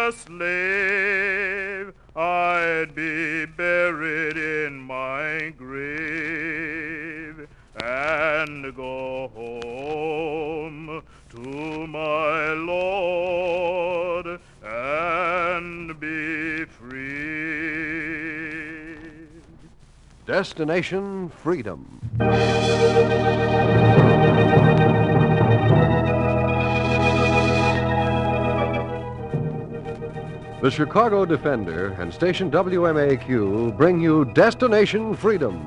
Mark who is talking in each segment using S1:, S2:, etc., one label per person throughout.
S1: a slave, I'd be buried in my grave and go home to my Lord and be free.
S2: Destination Freedom. The Chicago Defender and station WMAQ bring you Destination Freedom,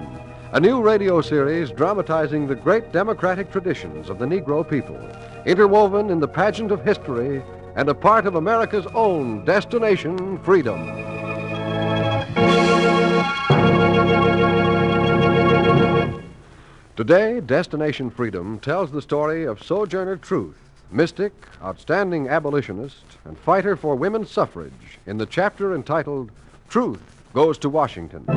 S2: a new radio series dramatizing the great democratic traditions of the Negro people, interwoven in the pageant of history and a part of America's own Destination Freedom. Today, Destination Freedom tells the story of Sojourner Truth, mystic, outstanding abolitionist, and fighter for women's suffrage in the chapter entitled Truth Goes to Washington.
S3: All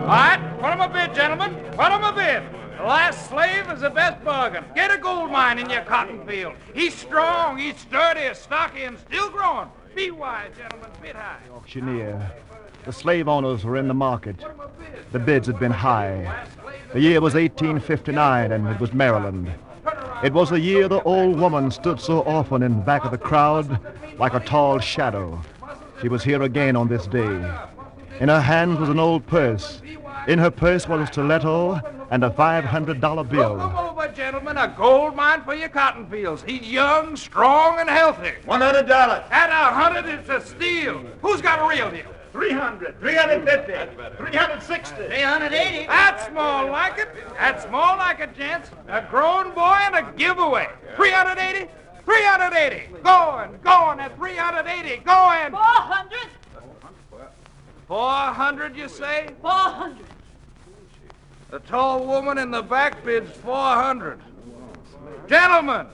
S3: right, put him a bid, gentlemen. Put him a bid. The last slave is the best bargain. Get a gold mine in your cotton field. He's strong, he's sturdy, stocky, and still growing. Be wise, gentlemen. Bid high.
S4: Auctioneer. The slave owners were in the market. The bids had been high. The year was 1859, and it was Maryland. It was the year the old woman stood so often in back of the crowd, like a tall shadow. She was here again on this day. In her hand was an old purse. In her purse was a stiletto and a $500 bill.
S3: Look 'em over, gentlemen. A gold mine for your cotton fields. He's young, strong, and healthy.
S5: $100.
S3: At 100, it's a steal. Who's got a real deal?
S5: 300. 350. 360.
S3: 380. That's more like it. That's more like it, gents. A grown boy and a giveaway. 380. 380. Going at 380. Going.
S6: 400.
S3: 400, you say?
S6: 400.
S3: The tall woman in the back bids 400. Gentlemen,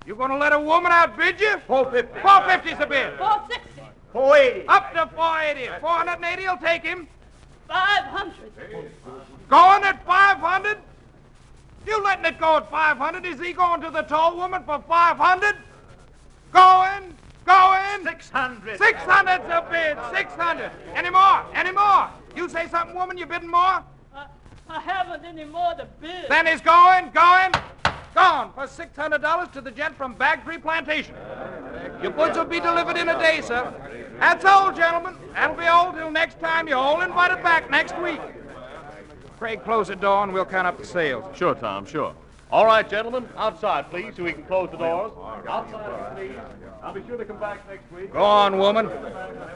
S3: you going to let a woman outbid you?
S5: 450.
S3: 450's the bid.
S6: 460.
S5: 480.
S3: Up to 480. 480 will take him.
S6: 500.
S3: Going at 500? You letting it go at 500? Is he going to the tall woman for 500? Going.
S5: 600.
S3: 600's the bid. 600. Any more? Any more? You say something, woman? You bidding more?
S6: I haven't any more to bid.
S3: Then he's going. Gone for $600 to the gent from Bag Tree Plantation. Your goods will be delivered in a day, sir. That's all, gentlemen. That'll be all till next time. You're all invited back next week. Craig, close the door and we'll count up the sales.
S7: Sure, Tom, sure. All right, gentlemen, outside, please, so we can close the doors. Outside, please. I'll be sure to come back next week.
S3: Go on, woman.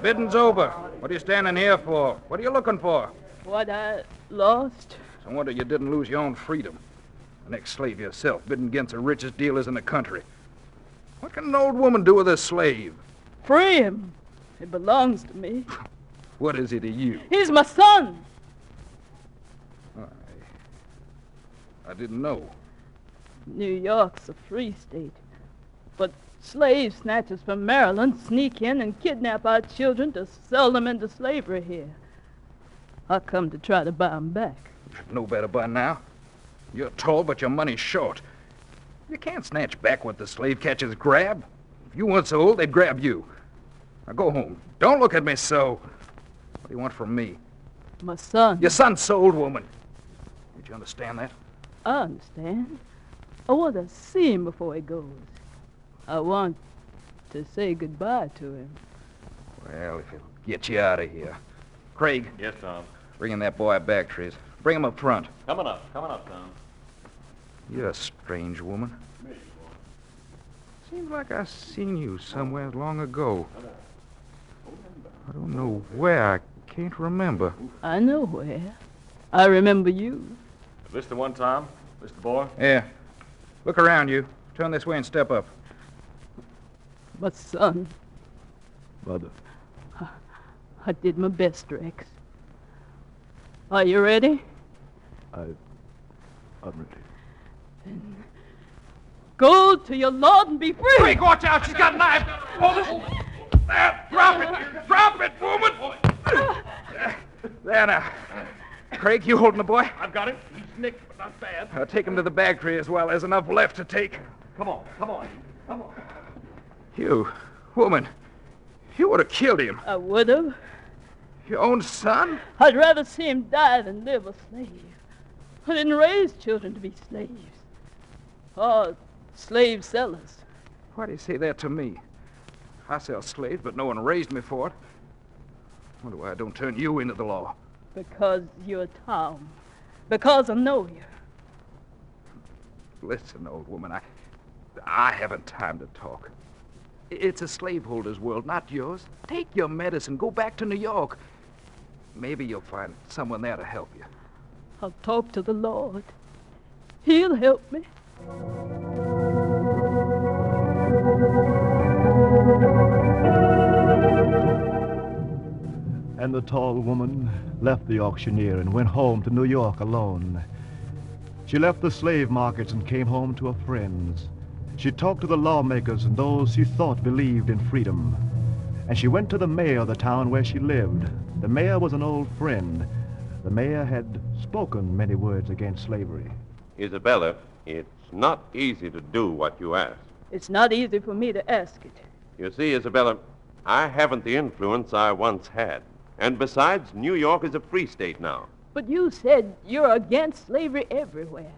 S3: Bidding's over. What are you standing here for? What are you looking for?
S6: What I lost?
S3: It's a wonder you didn't lose your own freedom. An ex-slave yourself, bidding against the richest dealers in the country. What can an old woman do with a slave?
S6: Free him. It belongs to me.
S3: What is he to you?
S6: He's my son.
S3: I didn't know.
S6: New York's a free state. But slave snatchers from Maryland sneak in and kidnap our children to sell them into slavery here. I come to try to buy them back.
S3: You should know better by now. You're tall, but your money's short. You can't snatch back what the slave catchers grab. If you weren't so old, they'd grab you. Now go home. Don't look at me so. What do you want from me?
S6: My son.
S3: Your son's sold, woman. Did you understand that?
S6: I understand. I want to see him before he goes. I want to say goodbye to him.
S3: Well, if it'll get you out of here. Craig.
S7: Yes, Tom.
S3: Bring in that boy back, trees. Bring him up front.
S7: Coming up, Tom.
S3: You're a strange woman. Seems like I've seen you somewhere long ago. I don't know where. I can't remember.
S6: I know where. I remember you.
S7: Is this the one, Tom? This the boy?
S3: Yeah. Look around you. Turn this way and step up.
S6: My son.
S4: Mother.
S6: I did my best, Rex. Are you ready?
S4: I'm ready.
S6: Then go to your Lord and be free.
S3: Craig, watch out. She's got a knife. Oh, there. Drop it. Drop it, woman. There now. Craig. Craig, you holding the boy?
S7: I've got him. He's nicked, but not bad.
S3: Take him to the baggery as well. There's enough left to take.
S7: Come on, come on.
S3: You, woman, you would have killed him.
S6: I would have.
S3: Your own son?
S6: I'd rather see him die than live a slave. I didn't raise children to be slaves. Or slave sellers.
S3: Why do you say that to me? I sell slaves, but no one raised me for it. Wonder why I don't turn you into the law.
S6: Because you're Tom. Because I know you.
S3: Listen, old woman, I haven't time to talk. It's a slaveholder's world, not yours. Take your medicine. Go back to New York. Maybe you'll find someone there to help you.
S6: I'll talk to the Lord. He'll help me.
S4: And the tall woman left the auctioneer and went home to New York alone. She left the slave markets and came home to her friends. She talked to the lawmakers and those she thought believed in freedom. And she went to the mayor of the town where she lived. The mayor was an old friend. The mayor had spoken many words against slavery.
S8: Isabella, it's not easy to do what you ask.
S6: It's not easy for me to ask it.
S8: You see, Isabella, I haven't the influence I once had. And besides, New York is a free state now.
S6: But you said you're against slavery everywhere.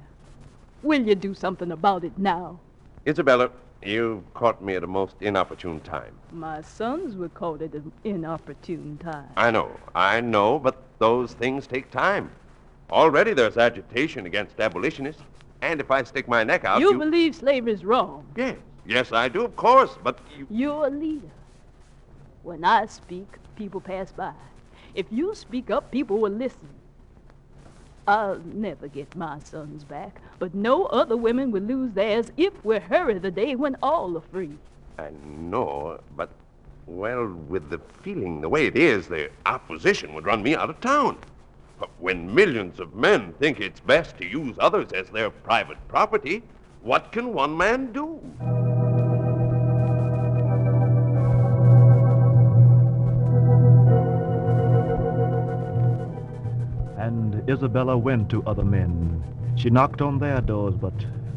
S6: Will you do something about it now?
S8: Isabella, you've caught me at a most inopportune time.
S6: My sons were caught at an inopportune time.
S8: I know, but those things take time. Already there's agitation against abolitionists. And if I stick my neck out,
S6: You believe slavery's wrong.
S8: Yes, I do, of course, but
S6: You're a leader. When I speak, people pass by. If you speak up, people will listen. I'll never get my sons back, but no other women will lose theirs if we hurry the day when all are free.
S8: I know, but, well, with the feeling the way it is, the opposition would run me out of town. But when millions of men think it's best to use others as their private property, what can one man do?
S4: And Isabella went to other men. She knocked on their doors, but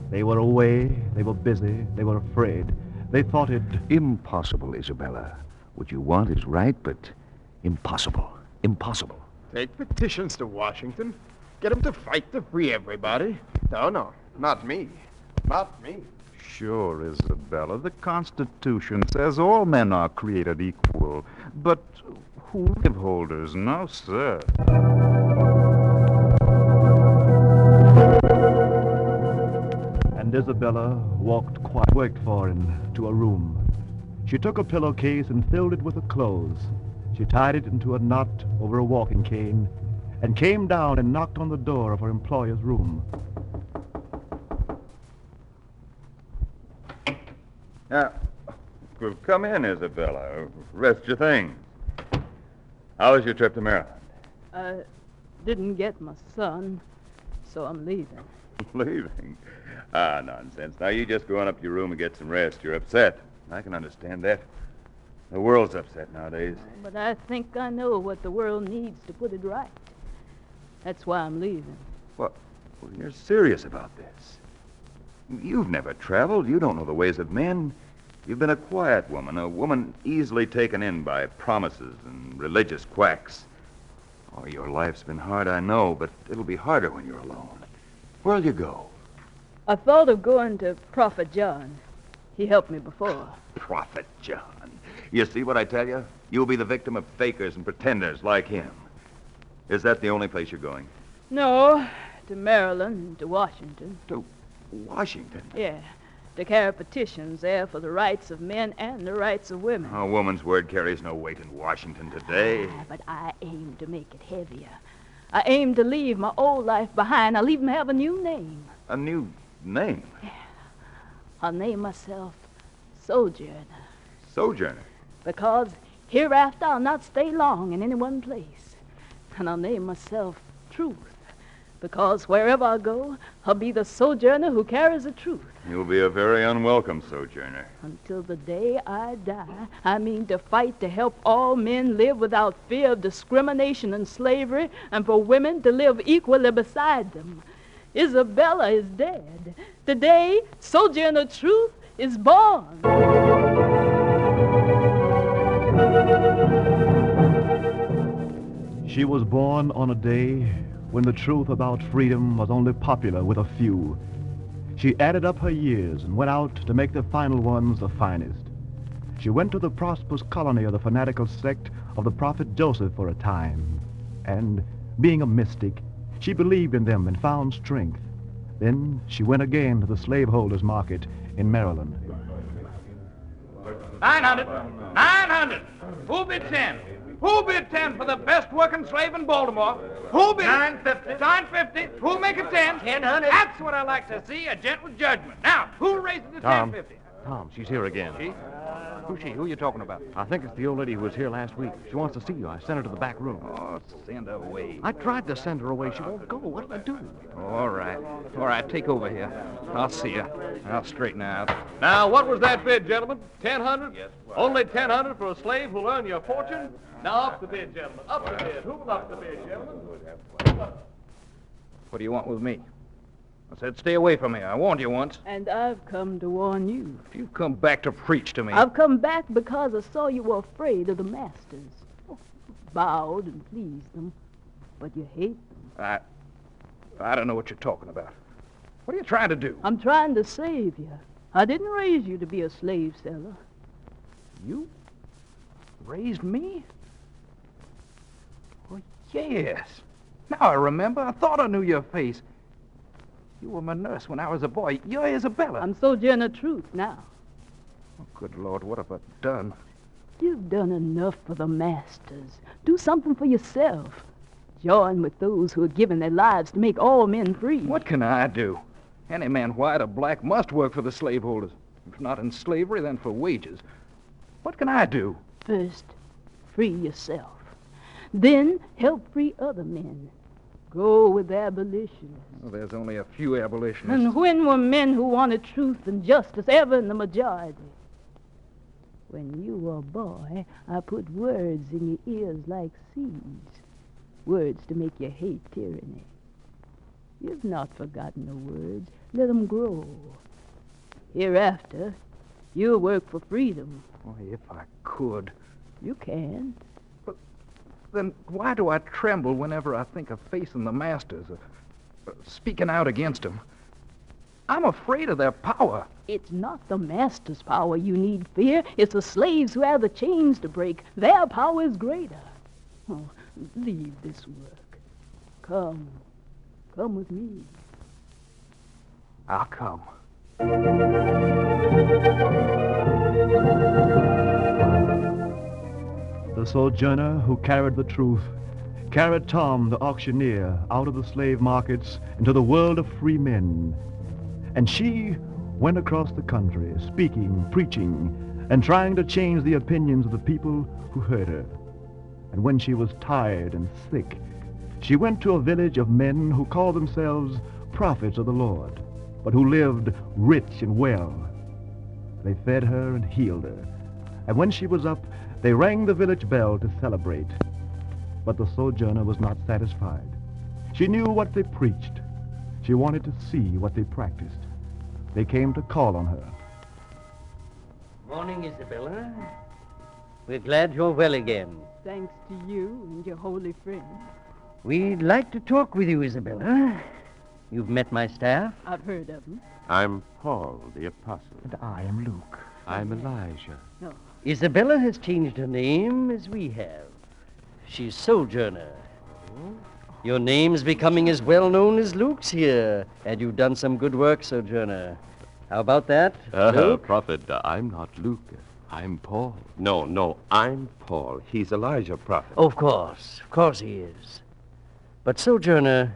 S4: they were away, they were busy, they were afraid. They thought it
S9: impossible, Isabella. What you want is right, but impossible. Impossible.
S10: Take petitions to Washington. Get him to fight to free everybody. No, not me. Not me.
S1: Sure, Isabella. The Constitution says all men are created equal. But who slaveholders? No, sir.
S4: And Isabella walked quiet, worked for him to a room. She took a pillowcase and filled it with her clothes. She tied it into a knot over a walking cane and came down and knocked on the door of her employer's room.
S1: Now, come in, Isabella. Rest your things. How was your trip to Maryland?
S6: I didn't get my son, so I'm leaving.
S1: Leaving? Ah, nonsense. Now, you just go on up to your room and get some rest. You're upset. I can understand that. The world's upset nowadays.
S6: But I think I know what the world needs to put it right. That's why I'm leaving.
S1: Well, you're serious about this. You've never traveled. You don't know the ways of men. You've been a quiet woman, a woman easily taken in by promises and religious quacks. Oh, your life's been hard, I know, but it'll be harder when you're alone. Where'll you go?
S6: I thought of going to Prophet John. He helped me before.
S1: Prophet John. You see what I tell you? You'll be the victim of fakers and pretenders like him. Is that the only place you're going?
S6: No, to Maryland, to Washington.
S1: To Washington?
S6: Yeah, to carry petitions there for the rights of men and the rights of women.
S1: A woman's word carries no weight in Washington today.
S6: But I aim to make it heavier. I aim to leave my old life behind. I'll even have a new name.
S1: A new name?
S6: Yeah. I'll name myself Sojourner.
S1: Sojourner?
S6: Because hereafter I'll not stay long in any one place. And I'll name myself Truth. Because wherever I go, I'll be the sojourner who carries the truth.
S1: You'll be a very unwelcome sojourner.
S6: Until the day I die, I mean to fight to help all men live without fear of discrimination and slavery, and for women to live equally beside them. Isabella is dead. Today, Sojourner Truth is born.
S4: She was born on a day when the truth about freedom was only popular with a few. She added up her years and went out to make the final ones the finest. She went to the prosperous colony of the fanatical sect of the prophet Joseph for a time. And, being a mystic, she believed in them and found strength. Then she went again to the slaveholders' market in Maryland.
S3: 900. 900. Who bid 10? Who bid 10 for the best working slave in Baltimore? Who bid 950? 950. Who'll make it 10? 1000. That's what I like to see, a gentle judgment. Now, who raises it to 1050?
S7: Tom, she's here again.
S3: She? Who's she? Who are you talking about?
S7: I think it's the old lady who was here last week. She wants to see you. I sent her to the back room.
S3: Oh, send her away.
S7: I tried to send her away. She won't go. What did I do?
S3: All right. All right, take over here. I'll see you. I'll straighten her out.
S7: Now, what was that bid, gentlemen? 1,000? Yes. Only 1,000 for a slave who'll earn you a fortune? Now, up the bid, gentlemen. Up the bid. Who'll up the bid, gentlemen?
S3: What do you want with me? I said stay away from here. I warned you once.
S6: And I've come to warn you.
S3: If you come back to preach to me...
S6: I've come back because I saw you were afraid of the masters. Bowed and pleased them, but you hate them.
S3: I don't know what you're talking about. What are you trying to do?
S6: I'm trying to save you. I didn't raise you to be a slave seller.
S3: You raised me? Oh, yes. Now I remember. I thought I knew your face. You were my nurse when I was a boy. You're Isabella.
S6: I'm Sojourner Truth now.
S3: Oh, good Lord, what have I done?
S6: You've done enough for the masters. Do something for yourself. Join with those who are giving their lives to make all men free.
S3: What can I do? Any man, white or black, must work for the slaveholders. If not in slavery, then for wages. What can I do?
S6: First, free yourself. Then help free other men. Go with abolitionists.
S3: Well, there's only a few abolitionists.
S6: And when were men who wanted truth and justice ever in the majority? When you were a boy, I put words in your ears like seeds. Words to make you hate tyranny. You've not forgotten the words. Let them grow. Hereafter, you'll work for freedom.
S3: Oh, if I could.
S6: You can.
S3: Then why do I tremble whenever I think of facing the masters, speaking out against them? I'm afraid of their power.
S6: It's not the master's power you need fear. It's the slaves who have the chains to break. Their power is greater. Oh, leave this work. Come. Come with me.
S3: I'll come.
S4: The sojourner who carried the truth carried Tom, the auctioneer, out of the slave markets into the world of free men. And she went across the country, speaking, preaching, and trying to change the opinions of the people who heard her. And when she was tired and sick, she went to a village of men who called themselves prophets of the Lord, but who lived rich and well. They fed her and healed her. And when she was up, they rang the village bell to celebrate. But the sojourner was not satisfied. She knew what they preached. She wanted to see what they practiced. They came to call on her.
S11: Morning, Isabella. We're glad you're well again.
S6: Thanks to you and your holy friend.
S11: We'd like to talk with you, Isabella. You've met my staff?
S6: I've heard of them.
S8: I'm Paul, the apostle.
S3: And I am Luke.
S8: I'm Elijah.
S6: No.
S11: Isabella has changed her name as we have. She's Sojourner. Your name's becoming as well known as Luke's here, and you've done some good work, Sojourner. How about that, Luke?
S8: Prophet, I'm not Luke. I'm Paul. No, I'm Paul. He's Elijah, prophet.
S11: Oh, of course he is. But, Sojourner,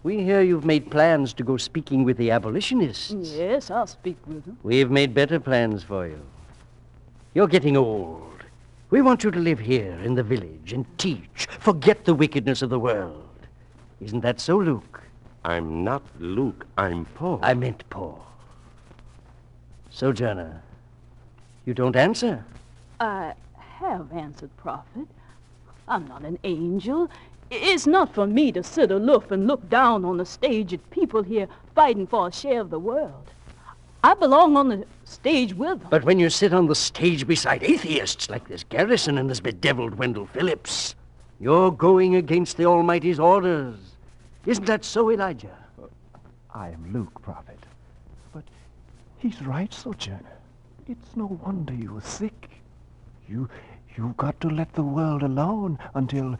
S11: we hear you've made plans to go speaking with the abolitionists.
S6: Yes, I'll speak with them.
S11: We've made better plans for you. You're getting old. We want you to live here in the village and teach. Forget the wickedness of the world. Isn't that so, Luke?
S8: I'm not Luke. I'm Paul.
S11: I meant Paul. Sojourner, you don't answer.
S6: I have answered, Prophet. I'm not an angel. It's not for me to sit aloof and look down on the stage at people here fighting for a share of the world. I belong on the stage with them.
S11: But when you sit on the stage beside atheists like this Garrison and this bedeviled Wendell Phillips, you're going against the Almighty's orders. Isn't that so, Elijah?
S10: I am Luke, Prophet. But he's right, Sojourner. It's no wonder you were sick. You've got to let the world alone until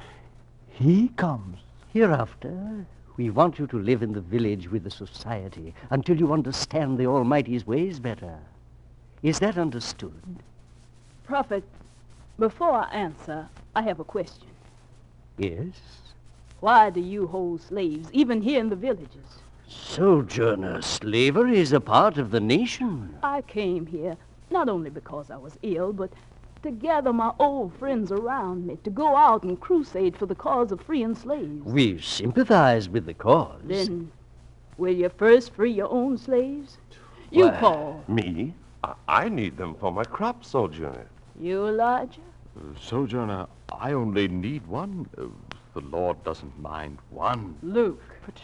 S10: he comes.
S11: Hereafter, we want you to live in the village with the society until you understand the Almighty's ways better. Is that understood?
S6: Prophet, before I answer, I have a question.
S11: Yes?
S6: Why do you hold slaves, even here in the villages?
S11: Sojourner, slavery is a part of the nation.
S6: I came here not only because I was ill, but to gather my old friends around me, to go out and crusade for the cause of freeing slaves.
S11: We sympathize with the cause.
S6: Then, will you first free your own slaves? You,
S8: Why,
S6: Paul.
S8: Me? I need them for my crop, Sojourner.
S6: You, Elijah?
S1: Sojourner, I only need one. The Lord doesn't mind one.
S6: Luke.
S10: But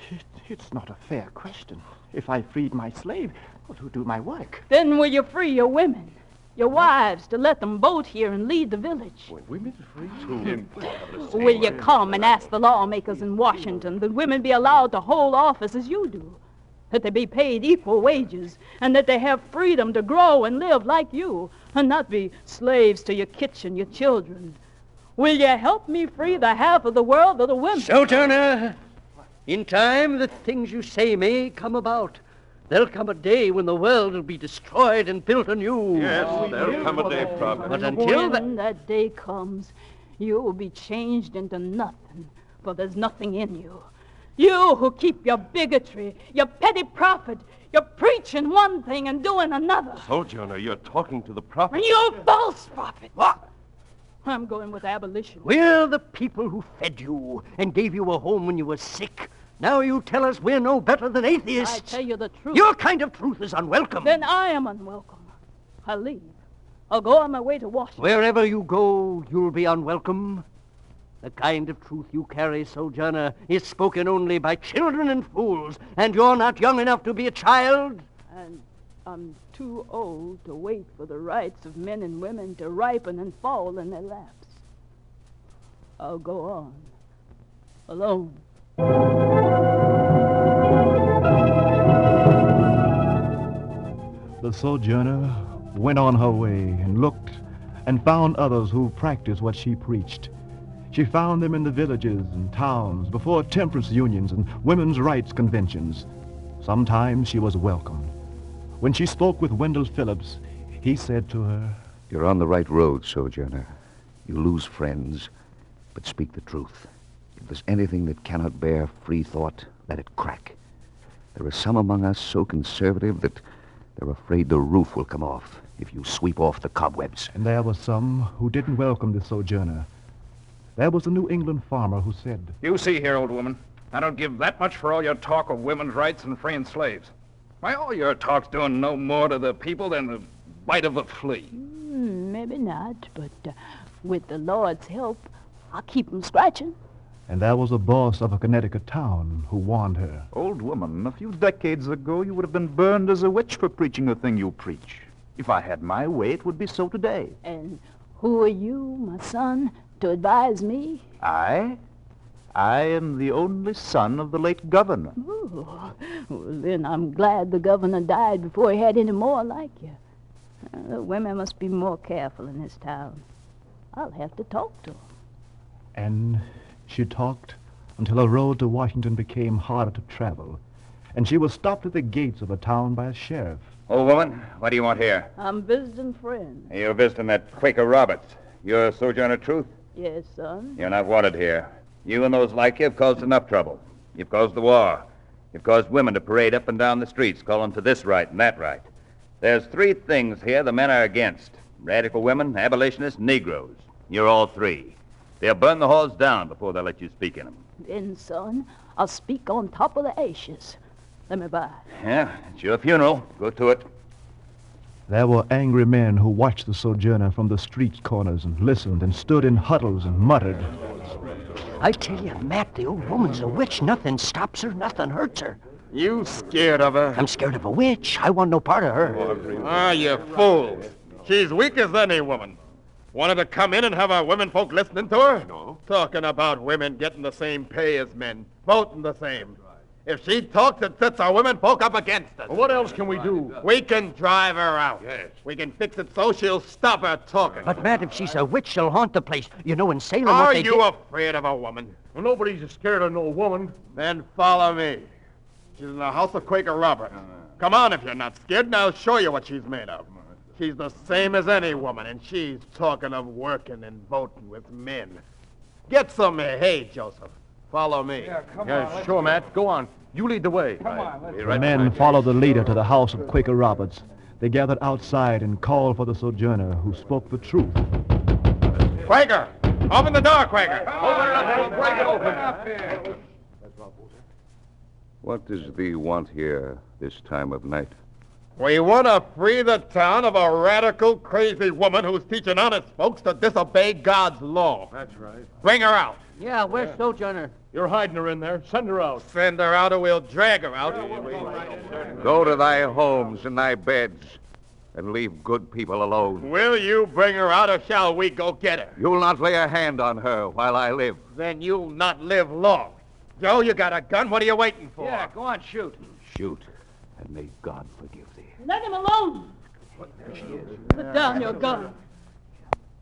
S10: it's not a fair question. If I freed my slave, who'd do my work?
S6: Then will you free your women? Your wives, to let them vote here and lead the village?
S1: Women free too.
S6: Will you come and ask the lawmakers in Washington that women be allowed to hold office as you do? That they be paid equal wages, and that they have freedom to grow and live like you, and not be slaves to your kitchen, your children? Will you help me free the half of the world of the women?
S11: Sojourner, in time the things you say may come about. There'll come a day when the world will be destroyed and built anew.
S8: Yes, there'll come a day, Prophet.
S11: But until
S6: when that day comes, you will be changed into nothing, for there's nothing in you. You who keep your bigotry, your petty profit, you're preaching one thing and doing another.
S8: Sojourner, you're talking to the prophet.
S6: And you're false prophet. What? I'm going with abolition.
S11: we're the people who fed you and gave you a home when you were sick. Now you tell us we're no better than atheists.
S6: I tell you the truth.
S11: Your kind of truth is unwelcome.
S6: Then I am unwelcome. I'll leave. I'll go on my way to Washington.
S11: Wherever you go, you'll be unwelcome. The kind of truth you carry, Sojourner, is spoken only by children and fools, and you're not young enough to be a child.
S6: And I'm too old to wait for the rights of men and women to ripen and fall in their laps. I'll go on, alone.
S4: The Sojourner went on her way and looked and found others who practiced what she preached. She found them in the villages and towns, before temperance unions and women's rights conventions. Sometimes she was welcomed. When she spoke with Wendell Phillips, he said to her,
S9: You're on the right road, Sojourner. You lose friends, but speak the truth. If there's anything that cannot bear free thought, let it crack. There are some among us so conservative that they're afraid the roof will come off if you sweep off the cobwebs.
S4: and there were some who didn't welcome the Sojourner. There was a New England farmer who said,
S3: You see here, old woman, I don't give that much for all your talk of women's rights and freeing slaves. Why, all your talk's doing no more to the people than the bite of a flea.
S6: Maybe not, but with the Lord's help, I'll keep 'em scratching.
S4: and there was a boss of a Connecticut town who warned her.
S12: Old woman, a few decades ago you would have been burned as a witch for preaching the thing you preach. If I had my way, it would be so today.
S6: And who are you, my son, to advise me?
S12: I am the only son of the late governor.
S6: Oh, well, then I'm glad the governor died before he had any more like you. The women must be more careful in this town. I'll have to talk to them.
S4: And she talked until her road to Washington became harder to travel, and she was stopped at the gates of a town by a sheriff.
S1: Old woman, what do you want here?
S6: I'm visiting friends.
S1: You're visiting that Quaker Roberts. You're Sojourner Truth?
S6: Yes, son.
S1: You're not wanted here. You and those like you have caused enough trouble. You've caused the war. You've caused women to parade up and down the streets calling for this right and that right. There's three things here the men are against. Radical women, abolitionists, Negroes. You're all three. They'll burn the halls down before they'll let you speak in them.
S6: Then, son, I'll speak on top of the ashes. Let me by.
S1: Yeah, it's your funeral. Go to it.
S4: There were angry men who watched the Sojourner from the street corners and listened and stood in huddles and muttered.
S11: I tell you, Matt, the old woman's a witch. Nothing stops her, nothing hurts her.
S3: You scared of her?
S11: I'm scared of a witch. I want no part of her.
S3: Ah, you fools. She's weak as any woman. Wanted to come in and have our women folk listening to her?
S8: No.
S3: Talking about women getting the same pay as men, voting the same. If she talks, it sets our women folk up against us.
S7: Well, what else can we do?
S3: We can drive her out.
S8: Yes.
S3: We can fix it so she'll stop her talking.
S11: But, Matt, if she's a witch, she'll haunt the place. You know, in Salem,
S3: Are
S11: what they
S3: you
S11: did...
S3: afraid of a woman?
S7: Well, nobody's scared of no woman.
S3: Then follow me. She's in the house of Quaker Robert. Come on if you're not scared, and I'll show you what she's made of. She's the same as any woman, and she's talking of working and voting with men. Get some hay, Joseph. Follow me.
S7: Yeah, sure, Matt. Go on. You lead the way.
S4: The men followed the leader to the house of Quaker Roberts. They gathered outside and called for the Sojourner, who spoke the truth.
S3: Quaker! Open the door, Quaker!
S7: Open it up. Break it open.
S9: What does thee want here this time of night?
S3: We want to free the town of a radical, crazy woman who's teaching honest folks to disobey God's law.
S7: That's right.
S3: Bring her out.
S11: Yeah, where's Sojourner?
S7: You're hiding her in there. Send her out.
S3: Send her out or we'll drag her out.
S9: Go to thy homes and thy beds, and leave good people alone.
S3: Will you bring her out or shall we go get her?
S9: You'll not lay a hand on her while I live.
S3: Then you'll not live long. Joe, you got a gun. What are you waiting for?
S7: Yeah, go on, shoot.
S9: Shoot, and may God forgive thee.
S6: Let him alone. Put down your gun.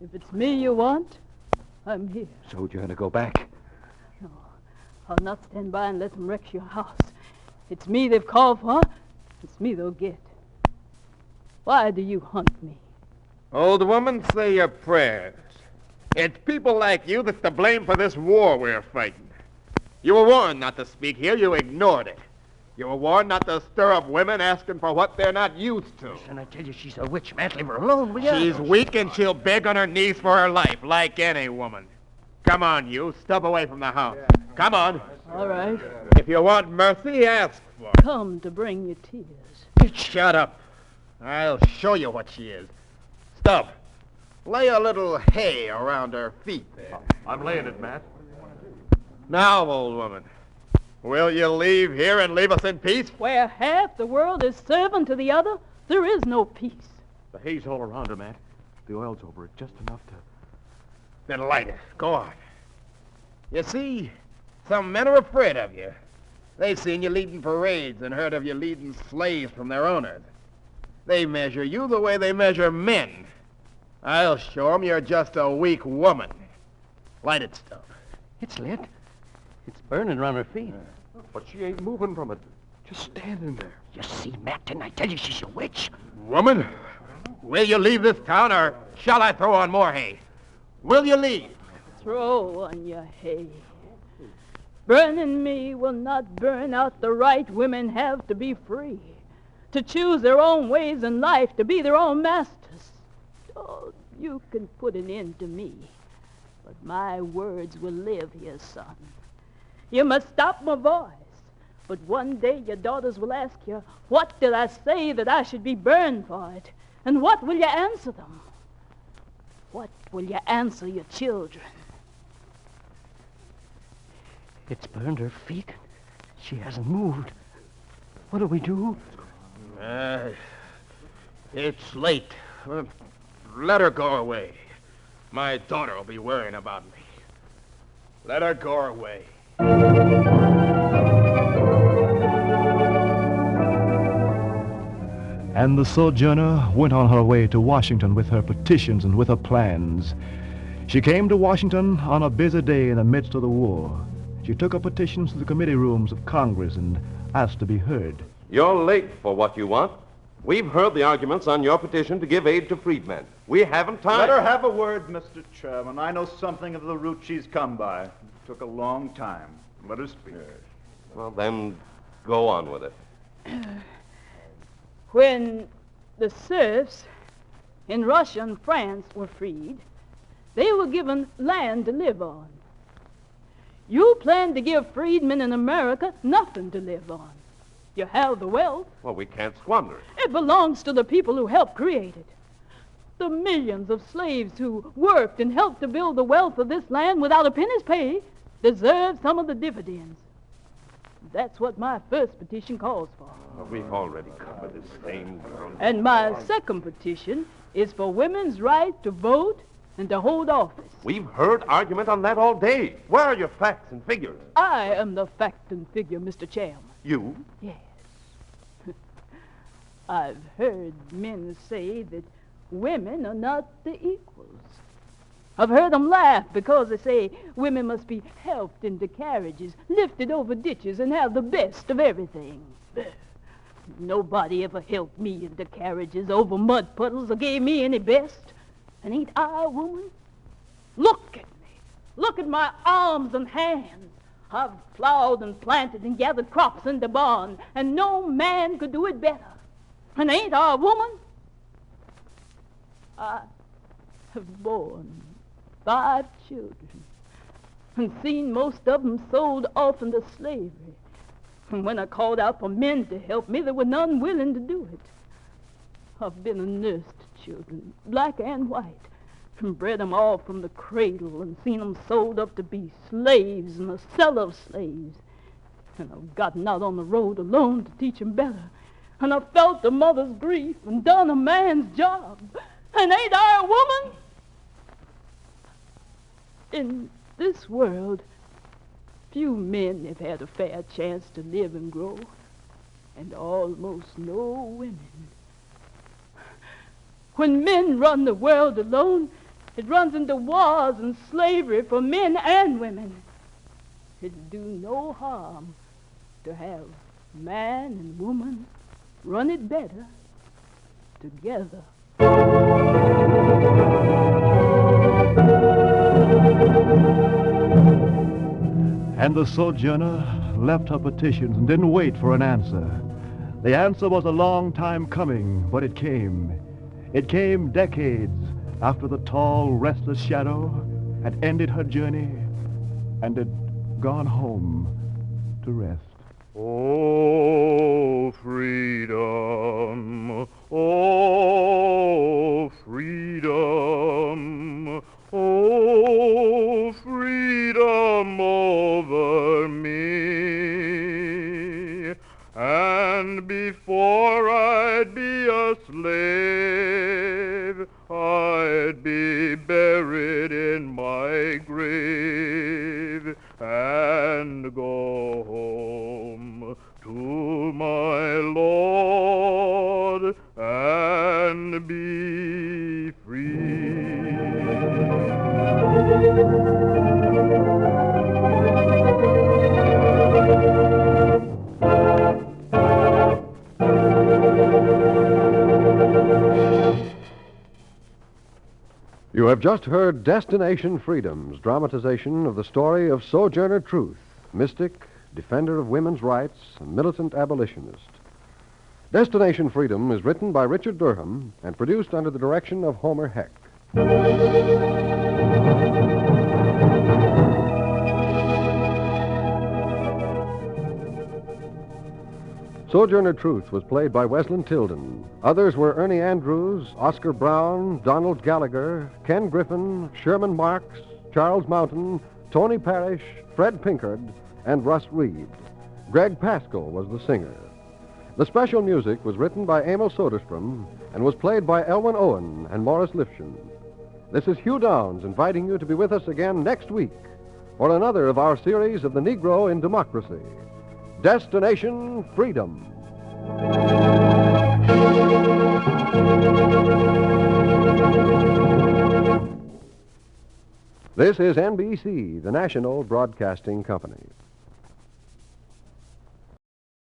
S6: If it's me you want, I'm here.
S9: Sojourner, go back.
S6: No, I'll not stand by and let them wreck your house. It's me they've called for. It's me they'll get. Why do you hunt me?
S3: Old woman, say your prayers. It's people like you that's to blame for this war we're fighting. You were warned not to speak here. You ignored it. You were warned not to stir up women asking for what they're not used to.
S11: And I tell you, she's a witch, Matt. Leave her alone, will you?
S3: She's weak and she'll beg on her knees for her life, like any woman. Come on, you. Step away from the house. Come on.
S6: All right.
S3: If you want mercy, ask for it.
S6: Come to bring your tears.
S3: Shut up. I'll show you what she is. Stub, lay a little hay around her feet there.
S7: I'm laying it, Matt.
S3: Now, old woman, will you leave here and leave us in peace?
S6: Where half the world is servant to the other, there is no peace.
S7: The hay's all around her, Matt. The oil's over it, just enough to...
S3: Then light it. Go on. You see, some men are afraid of you. They've seen you leading parades and heard of you leading slaves from their owners. They measure you the way they measure men. I'll show them you're just a weak woman. Light it, Stub.
S11: It's lit. It's burning around her feet.
S7: But she ain't moving from it. Just standing there.
S11: You see, Matt, didn't I tell you she's a witch?
S3: Woman, will you leave this town or shall I throw on more hay? Will you leave?
S6: Throw on your hay. Burning me will not burn out the right women have to be free, to choose their own ways in life, to be their own masters. Oh, you can put an end to me, but my words will live here, son. You must stop my voice, but one day your daughters will ask you, what did I say that I should be burned for it? And what will you answer them? What will you answer your children?
S11: It's burned her feet. She hasn't moved. What'll we do?
S3: It's late. Let her go away. My daughter will be worrying about me. Let her go away.
S4: And the Sojourner went on her way to Washington with her petitions and with her plans. She came to Washington on a busy day in the midst of the war. She took her petitions to the committee rooms of Congress and asked to be heard.
S8: You're late for what you want. We've heard the arguments on your petition to give aid to freedmen. We haven't time.
S12: Let her have a word, Mr. Chairman. I know something of the route she's come by. It took a long time. Let her speak.
S8: Well, then, go on with it.
S6: When the serfs in Russia and France were freed, they were given land to live on. You plan to give freedmen in America nothing to live on. You have the wealth.
S8: Well, we can't squander it.
S6: It belongs to the people who helped create it. The millions of slaves who worked and helped to build the wealth of this land without a penny's pay deserve some of the dividends. That's what my first petition calls for.
S8: Well, we've already covered this same ground.
S6: And my second petition is for women's right to vote and to hold office.
S8: We've heard argument on that all day. Where are your facts and figures?
S6: I am the fact and figure, Mr. Chairman.
S8: You?
S6: Yes. I've heard men say that women are not the equals. I've heard them laugh because they say women must be helped into carriages, lifted over ditches, and have the best of everything. Nobody ever helped me into carriages over mud puddles or gave me any best. And ain't I a woman? Look at me. Look at my arms and hands. I've plowed and planted and gathered crops in the barn, and no man could do it better. And ain't I a woman? I have borne 5 children and seen most of them sold off into slavery. And when I called out for men to help me, there were none willing to do it. I've been a nurse to children, black and white, and bred them all from the cradle and seen them sold up to be slaves and the seller of slaves. And I've gotten out on the road alone to teach them better. And I've felt the mother's grief and done a man's job. And ain't I a woman? In this world, few men have had a fair chance to live and grow, and almost no women. When men run the world alone, it runs into wars and slavery for men and women. It'd do no harm to have man and woman run it better together.
S4: And the Sojourner left her petitions and didn't wait for an answer. The answer was a long time coming, but it came. It came decades after the tall, restless shadow had ended her journey and had gone home to rest.
S13: Oh, freedom, oh, freedom, oh, freedom over me. And before I'd be a slave, I'd be buried in my grave and go home to my Lord and be free.
S2: You have just heard Destination Freedom's dramatization of the story of Sojourner Truth, mystic, defender of women's rights, and militant abolitionist. Destination Freedom is written by Richard Durham and produced under the direction of Homer Heck. Sojourner Truth was played by Wezlynn Tildon. Others were Ernie Andrews, Oscar Brown, Donald Gallagher, Ken Griffin, Sherman Marks, Charles Mountain, Tony Parrish, Fred Pinkard, and Russ Reed. Greg Pascal was the singer. The special music was written by Emil Soderstrom and was played by Elwyn Owen and Maurice Leshon. This is Hugh Downs inviting you to be with us again next week for another of our series of the Negro in Democracy. Destination Freedom. This is NBC, the national broadcasting company.